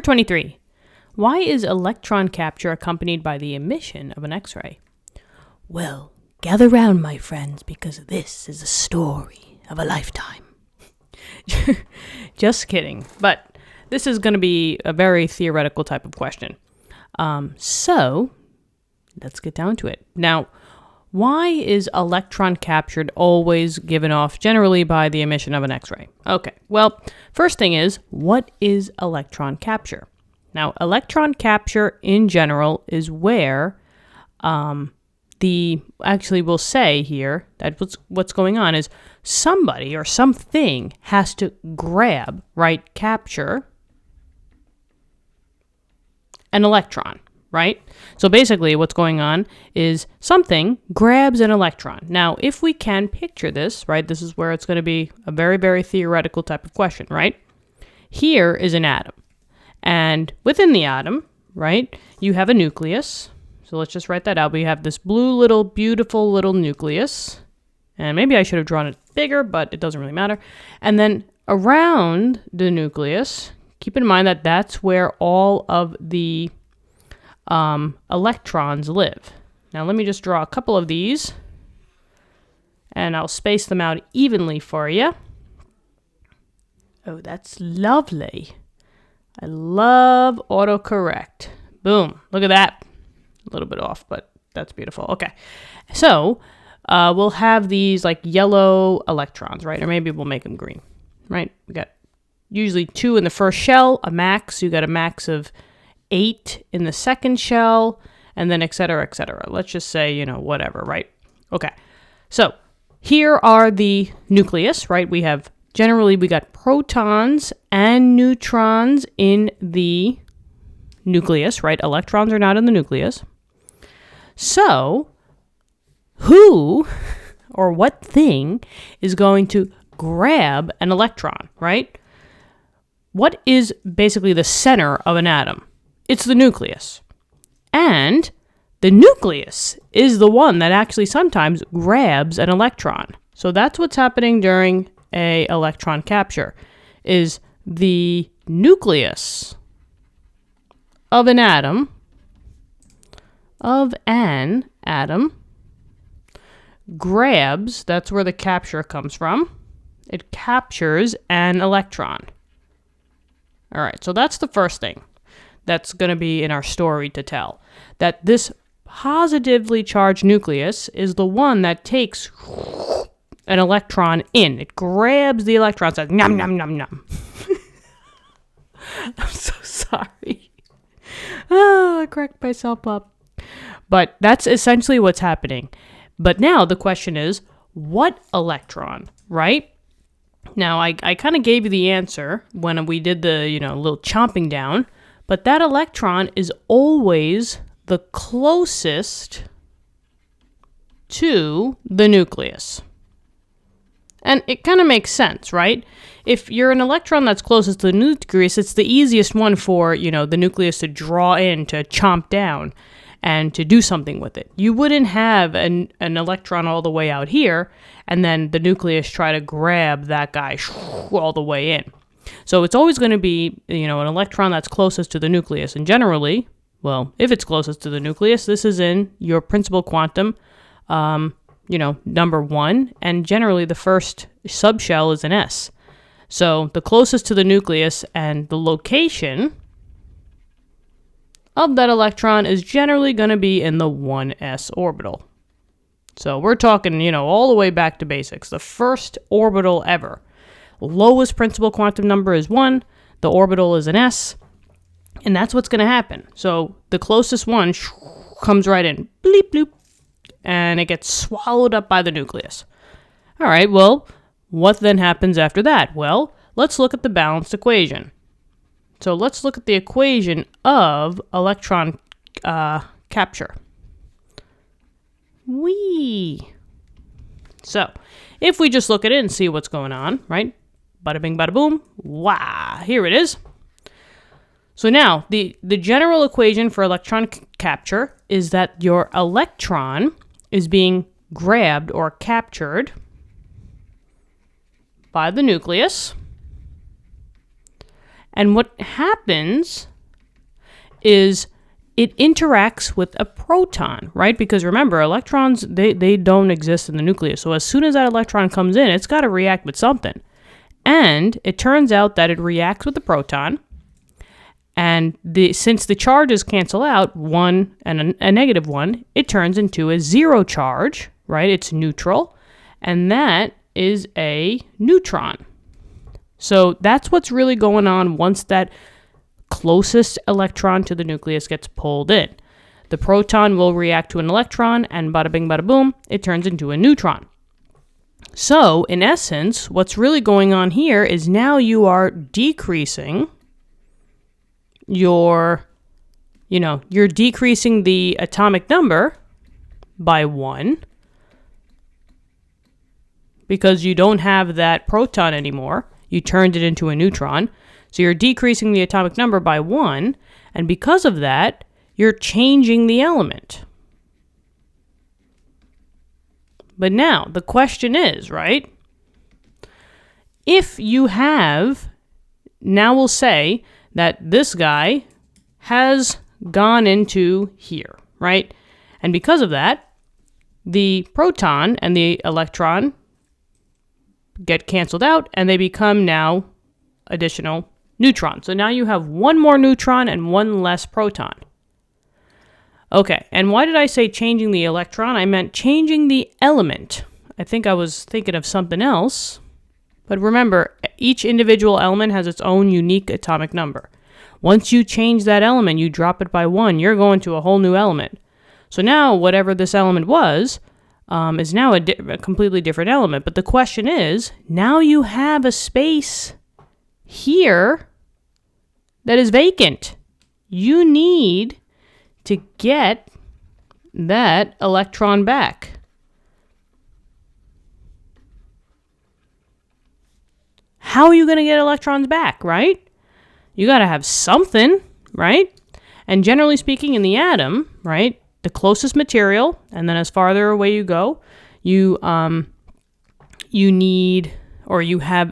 23. Why is electron capture accompanied by the emission of an X-ray? Well, gather round, my friends, because this is a story of a lifetime. Just kidding. But this is going to be a very theoretical type of question. So let's get down to it. Now, why is electron captured always given off generally by the emission of an X-ray? Okay, well, first thing is, what is electron capture? Now, electron capture in general is where we'll say here that what's going on is somebody or something has to grab, right, capture an electron. Right? So basically what's going on is something grabs an electron. Now, if we can picture this, right, this is where it's going to be a very, very theoretical type of question, right? Here is an atom. And within the atom, right, you have a nucleus. So let's just write that out. We have this blue little, beautiful little nucleus. And maybe I should have drawn it bigger, but it doesn't really matter. And then around the nucleus, keep in mind that that's where all of the electrons live. Now let me just draw a couple of these and I'll space them out evenly for you. Oh, that's lovely. I love autocorrect. Boom. Look at that. A little bit off, but that's beautiful. Okay. So we'll have these like yellow electrons, right? Or maybe we'll make them green, right? We got usually 2 in the first shell, a max. You got a max of 8 in the second shell, and then et cetera, et cetera. Let's just say, whatever, right? Okay. So here are the nucleus, right? We got protons and neutrons in the nucleus, right? Electrons are not in the nucleus. So who or what thing is going to grab an electron, right? What is basically the center of an atom? It's the nucleus. And the nucleus is the one that actually sometimes grabs an electron. So that's what's happening during a electron capture, is the nucleus of an atom, grabs, that's where the capture comes from. It captures an electron. All right, so that's the first thing that's going to be in our story to tell. That this positively charged nucleus is the one that takes an electron in. It grabs the electron, says, nom, nom, nom, nom. I'm so sorry. I cracked myself up. But that's essentially what's happening. But now the question is, what electron, right? Now, I kind of gave you the answer when we did the, little chomping down. But that electron is always the closest to the nucleus. And it kind of makes sense, right? If you're an electron that's closest to the nucleus, it's the easiest one for, the nucleus to draw in, to chomp down, and to do something with it. You wouldn't have an electron all the way out here, and then the nucleus try to grab that guy all the way in. So it's always going to be, an electron that's closest to the nucleus. And generally, well, if it's closest to the nucleus, this is in your principal quantum, number 1. And generally, the first subshell is an S. So the closest to the nucleus and the location of that electron is generally going to be in the 1s orbital. So we're talking, all the way back to basics. The first orbital ever. Lowest principal quantum number is 1. The orbital is an S. And that's what's going to happen. So the closest one comes right in. Bleep, bloop. And it gets swallowed up by the nucleus. All right, well, what then happens after that? Well, let's look at the balanced equation. So let's look at the equation of electron capture. Whee! So, if we just look at it and see what's going on, right? Bada bing, bada boom. Wow, here it is. So now, the general equation for electron capture is that your electron is being grabbed or captured by the nucleus. And what happens is it interacts with a proton, right? Because remember, electrons, they don't exist in the nucleus. So as soon as that electron comes in, it's got to react with something. And it turns out that it reacts with the proton. And since the charges cancel out, 1 and a negative 1, it turns into a 0 charge, right? It's neutral. And that is a neutron. So that's what's really going on once that closest electron to the nucleus gets pulled in. The proton will react to an electron, and bada bing, bada boom, it turns into a neutron. So, in essence, what's really going on here is now you are decreasing you're decreasing the atomic number by 1 because you don't have that proton anymore. You turned it into a neutron. So you're decreasing the atomic number by 1, and because of that, you're changing the element. But now, the question is, right? If you have, now we'll say that this guy has gone into here, right? And because of that, the proton and the electron get canceled out, and they become now additional neutrons. So now you have one more neutron and one less proton. Okay, and why did I say changing the electron? I meant changing the element. I think I was thinking of something else. But remember, each individual element has its own unique atomic number. Once you change that element, you drop it by 1, you're going to a whole new element. So now, whatever this element was, is now a completely different element. But the question is, now you have a space here that is vacant. You need to get that electron back. How are you going to get electrons back, right? You got to have something, right? And generally speaking, in the atom, right, the closest material, and then as farther away you go, you need, or you have,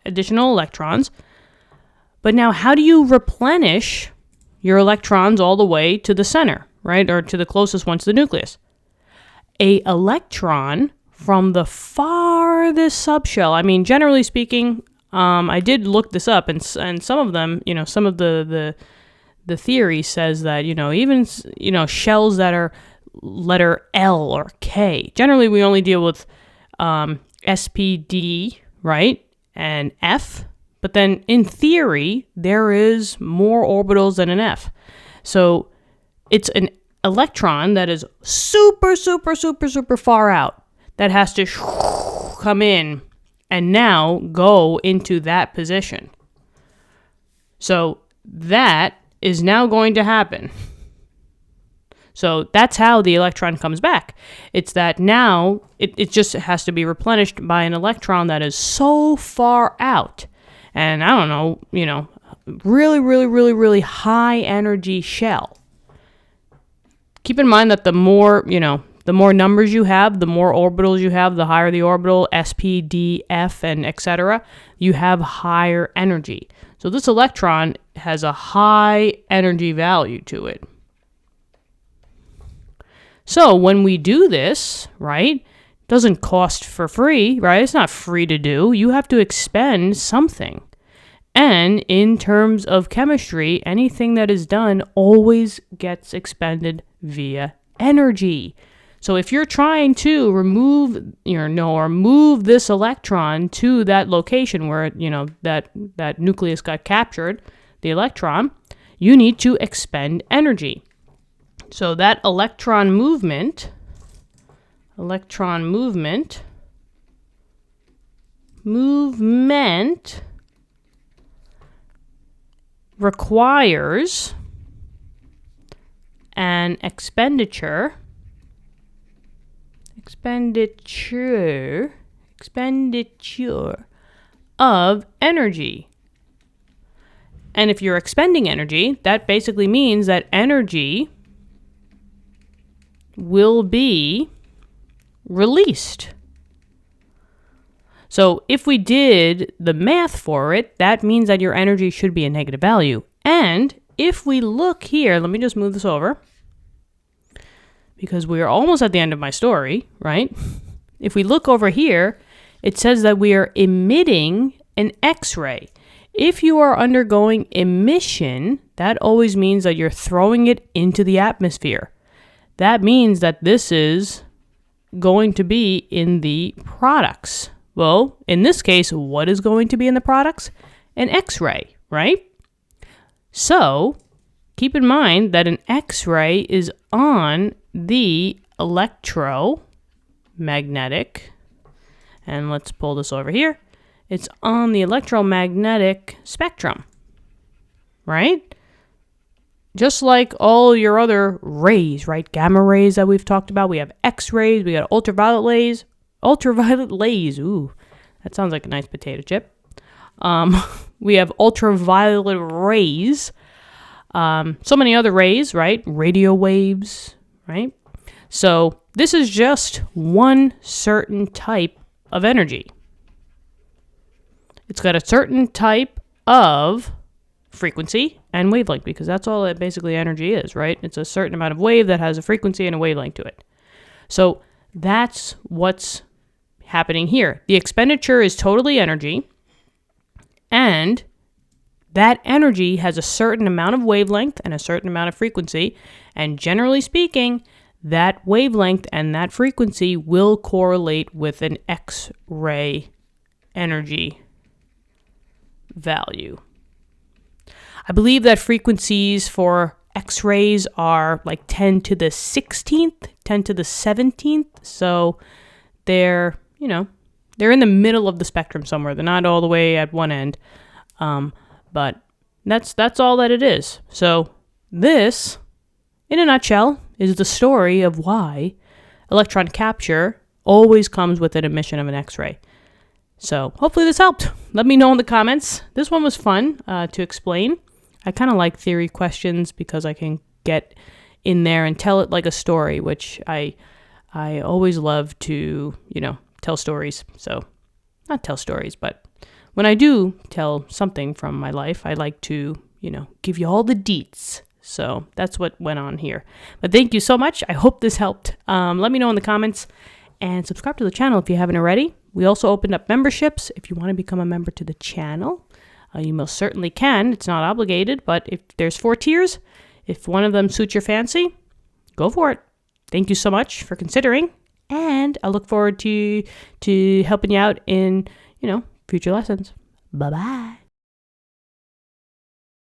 additional electrons. But now, how do you replenish your electrons all the way to the center, right, or to the closest one to the nucleus? A electron from the farthest subshell. I mean, generally speaking, I did look this up, and some of them, some of the theory says that, even, shells that are letter L or K. Generally, we only deal with SPD, right, and F. But then, in theory, there is more orbitals than an F. So it's an electron that is super, super, super, super far out that has to come in and now go into that position. So that is now going to happen. So that's how the electron comes back. It's that now it just has to be replenished by an electron that is so far out. And I don't know, really, really, really, really high energy shell. Keep in mind that the more numbers you have, the more orbitals you have, the higher the orbital, S, P, D, F, and etc., you have higher energy. So this electron has a high energy value to it. So when we do this, right, it doesn't cost for free, right? It's not free to do. You have to expend something. And in terms of chemistry, anything that is done always gets expended via energy. So if you're trying to remove, or move this electron to that location where, that nucleus got captured, the electron, you need to expend energy. So that electron movement requires an expenditure of energy. And if you're expending energy, that basically means that energy will be released. So if we did the math for it, that means that your energy should be a negative value. And if we look here, let me just move this over because we are almost at the end of my story, right? If we look over here, it says that we are emitting an X-ray. If you are undergoing emission, that always means that you're throwing it into the atmosphere. That means that this is going to be in the products. Well, in this case, what is going to be in the products? An X-ray, right? So, keep in mind that an X-ray is on the electromagnetic, and let's pull this over here. It's on the electromagnetic spectrum, right? Just like all your other rays, right? Gamma rays that we've talked about. We have X-rays, we got ultraviolet rays. Ooh, that sounds like a nice potato chip. We have ultraviolet rays. So many other rays, right? Radio waves, right? So this is just one certain type of energy. It's got a certain type of frequency and wavelength, because that's all that basically energy is, right? It's a certain amount of wave that has a frequency and a wavelength to it. So that's what's happening here. The expenditure is totally energy, and that energy has a certain amount of wavelength and a certain amount of frequency, and generally speaking, that wavelength and that frequency will correlate with an X-ray energy value. I believe that frequencies for X-rays are like 10 to the 16th, 10 to the 17th. So they're, they're in the middle of the spectrum somewhere. They're not all the way at one end. But that's all that it is. So this, in a nutshell, is the story of why electron capture always comes with an emission of an X-ray. So hopefully this helped. Let me know in the comments. This one was fun to explain. I kind of like theory questions because I can get in there and tell it like a story, which I always love to, tell stories. So not tell stories, but when I do tell something from my life, I like to, give you all the deets. So that's what went on here. But thank you so much. I hope this helped. Let me know in the comments and subscribe to the channel if you haven't already. We also opened up memberships. If you want to become a member to the channel, you most certainly can. It's not obligated, but if there's 4 tiers, if one of them suits your fancy, go for it. Thank you so much for considering, and I look forward to helping you out in, future lessons. Bye-bye.